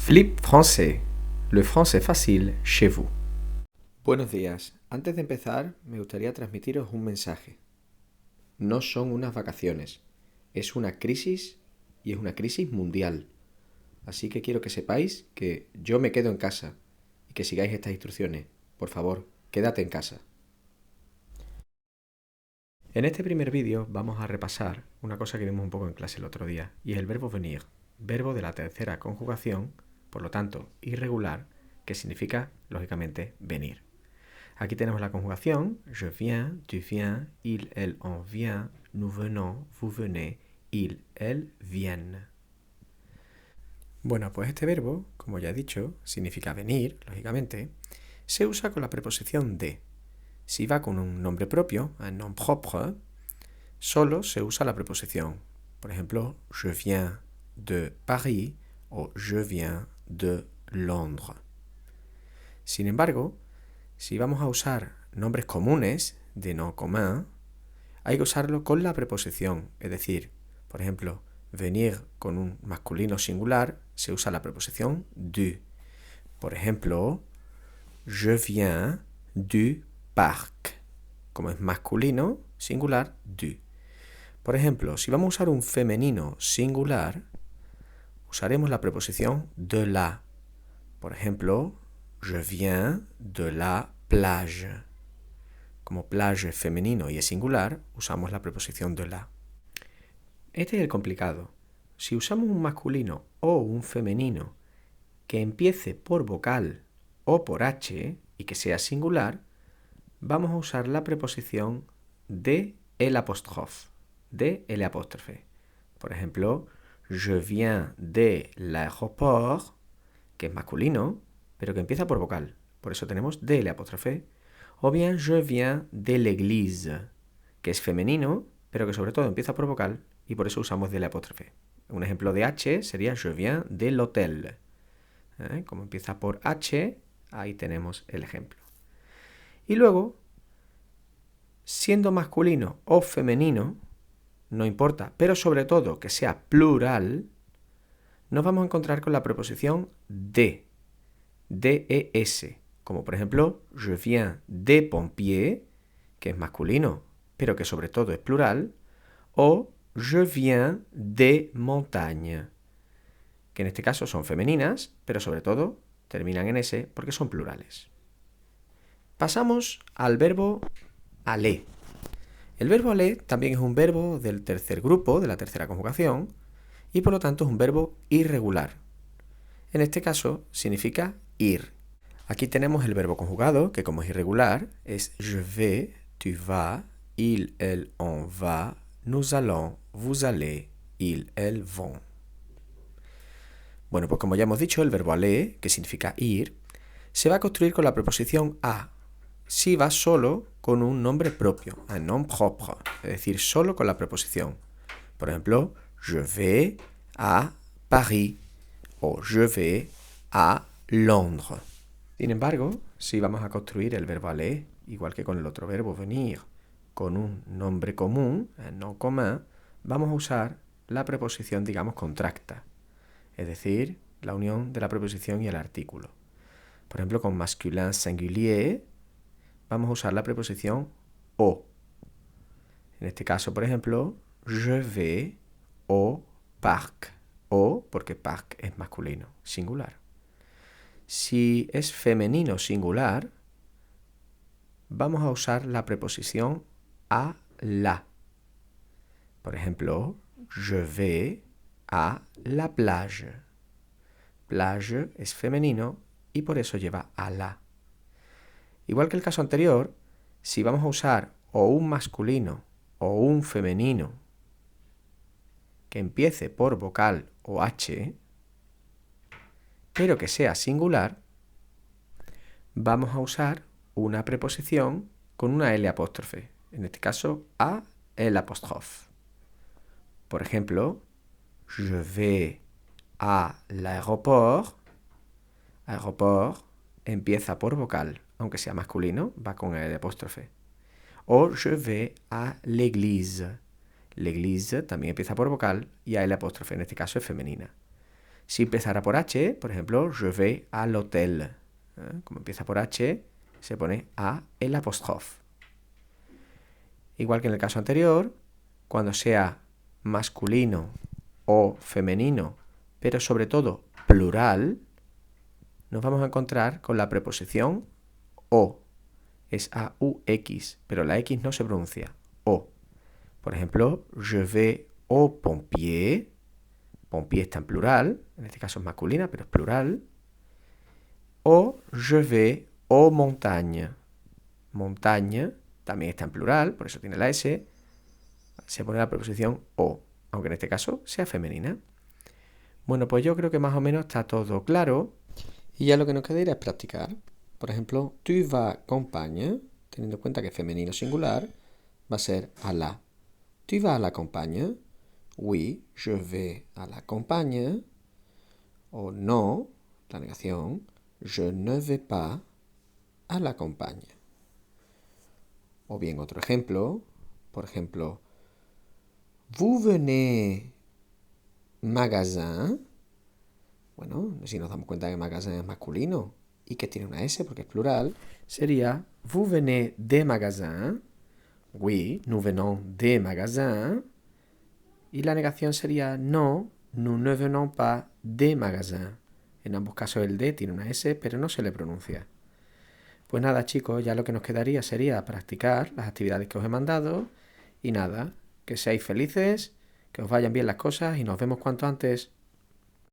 Flip français, le français facile chez vous. Buenos días. Antes de empezar, me gustaría transmitiros un mensaje. No son unas vacaciones, es una crisis y es una crisis mundial. Así que quiero que sepáis que yo me quedo en casa y que sigáis estas instrucciones. Por favor, quédate en casa. En este primer vídeo vamos a repasar una cosa que vimos un poco en clase el otro día, y es el verbo venir, verbo de la tercera conjugación, por lo tanto irregular, que significa, lógicamente, venir. Aquí tenemos la conjugación, je viens, tu viens, il, elle, on vient, nous venons, vous venez, il, elle, viennent. Bueno, pues este verbo, como ya he dicho, significa venir, lógicamente, se usa con la preposición de. Si va con un nombre propio, un nom propre, solo se usa la preposición. Por ejemplo, je viens de Paris o je viens de Londres. Sin embargo, si vamos a usar nombres comunes de nom commun, hay que usarlo con la preposición. Es decir, por ejemplo, venir con un masculino singular se usa la preposición du. Por ejemplo, je viens du parc. Como es masculino singular, du. Por ejemplo, si vamos a usar un femenino singular, usaremos la preposición de la. Por ejemplo, je viens de la plage. Como plage es femenino y es singular, usamos la preposición de la. Este es el complicado. Si usamos un masculino o un femenino que empiece por vocal o por H y que sea singular, vamos a usar la preposición de el apóstrofe, de el apóstrofe. Por ejemplo, je viens de l'aéroport, que es masculino, pero que empieza por vocal. Por eso tenemos de el apóstrofe. O bien je viens de l'église, que es femenino, pero que sobre todo empieza por vocal y por eso usamos del apóstrofe. Un ejemplo de H sería je viens de l'hôtel. Como empieza por H, ahí tenemos el ejemplo. Y luego, siendo masculino o femenino, no importa, pero sobre todo que sea plural, nos vamos a encontrar con la preposición de, D-E-S, como por ejemplo, je viens des pompiers, que es masculino, pero que sobre todo es plural, o je viens des montagnes, que en este caso son femeninas, pero sobre todo terminan en S porque son plurales. Pasamos al verbo aller. El verbo aller también es un verbo del tercer grupo, de la tercera conjugación, y por lo tanto es un verbo irregular. En este caso significa ir. Aquí tenemos el verbo conjugado, que como es irregular, es je vais, tu vas, il, elle, on va, nous allons, vous allez, ils, elles vont. Bueno, pues como ya hemos dicho, el verbo aller, que significa ir, se va a construir con la preposición a, si va solo con un nombre propio, un nom propre, es decir, solo con la preposición. Por ejemplo, je vais à Paris o je vais à Londres. Sin embargo, si vamos a construir el verbo aller, igual que con el otro verbo venir, con un nombre común, un nom commun, vamos a usar la preposición, digamos, contracta, es decir, la unión de la preposición y el artículo. Por ejemplo, con masculin singulier, vamos a usar la preposición au. En este caso, por ejemplo, je vais au parc. O porque parc es masculino, singular. Si es femenino singular, vamos a usar la preposición à la. Por ejemplo, je vais à la plage. Plage es femenino y por eso lleva à la. Igual que el caso anterior, si vamos a usar o un masculino o un femenino que empiece por vocal o H, pero que sea singular, vamos a usar una preposición con una L apóstrofe, en este caso a el apóstrofe. Por ejemplo, je vais à l'aéroport. Aéroport empieza por vocal, aunque sea masculino, va con el apóstrofe. O je vais à l'église. L'église también empieza por vocal y a el apóstrofe, en este caso es femenina. Si empezara por H, por ejemplo, je vais à l'hôtel. Como empieza por H, se pone A el apóstrofe. Igual que en el caso anterior, cuando sea masculino o femenino, pero sobre todo plural, nos vamos a encontrar con la preposición o. Es A-U-X, pero la X no se pronuncia. O. Por ejemplo, je vais au pompier. Pompier está en plural, en este caso es masculina, pero es plural. O je vais aux montagnes. Montaña también está en plural, por eso tiene la S. Se pone la preposición o, aunque en este caso sea femenina. Bueno, pues yo creo que más o menos está todo claro. Y ya lo que nos queda es practicar. Por ejemplo, tu vas campagne, teniendo en cuenta que es femenino singular, va a ser à la. Tu vas à la campagne. Oui, je vais à la campagne. O no, la negación, je ne vais pas à la campagne. O bien otro ejemplo, por ejemplo, vous venez magasin. Bueno, si nos damos cuenta que magasin es masculino y que tiene una S porque es plural, sería vous venez des magasins. Oui, nous venons des magasins. Y la negación sería no, nous ne venons pas des magasins. En ambos casos el D tiene una S, pero no se le pronuncia. Pues nada, chicos, ya lo que nos quedaría sería practicar las actividades que os he mandado. Y nada, que seáis felices, que os vayan bien las cosas y nos vemos cuanto antes.